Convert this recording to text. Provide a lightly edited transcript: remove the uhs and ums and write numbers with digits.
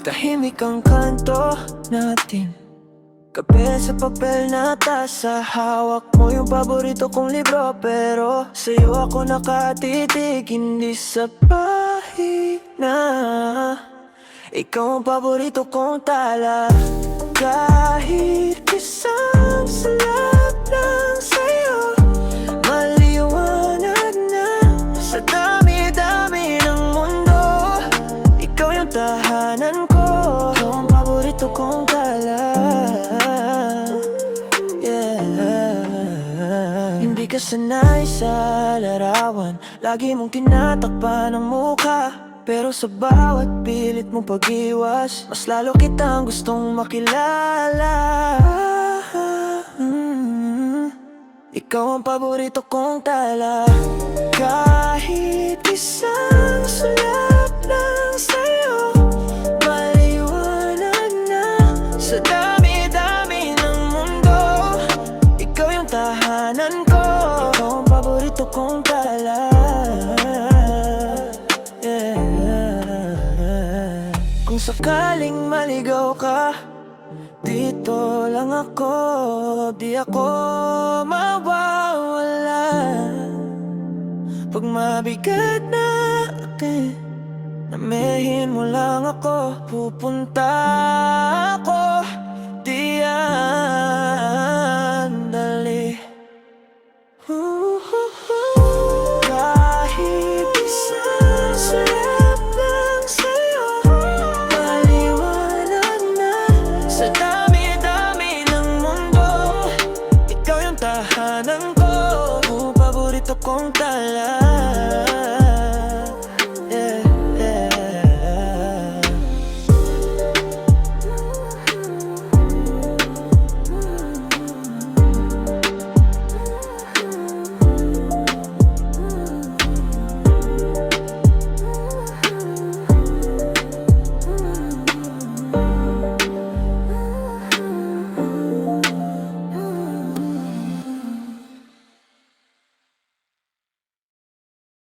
Tahimik ang kanto natin, kape sa papel na tasa. Hawak mo yung paborito kong libro, pero sa'yo ako nakatitig, hindi sa pahina. Ikaw ang paborito kong tala, kahit isang salap lang sa'yo. Maliwanag na sa dami-dami ng mundo. Ikaw yung tahanan ko, ikaw ang paborito kong tala. Hindi ka sanay sa larawan, lagi mong tinatakpan ang mukha. Pero sa bawat pilit mong pag-iwas, mas lalo kitang gustong makilala. Ikaw ang paborito kong tala, kahit isang sulat lang sa'yo. Maliwanag na sa dami-dami ng mundo. Ikaw yung tahanan ko, ikaw ang paborito kong tala. Kung sakaling maligaw ka, dito lang ako, di ako mawawala. Pag mabigat na akin, namehin mo lang ako, pupunta ako diyan, dali. Kahit isang sulat lang sa'yo, maliwanag na sa dami-dami ng mundo. Ikaw yung tahanan ko, paborito kong tala.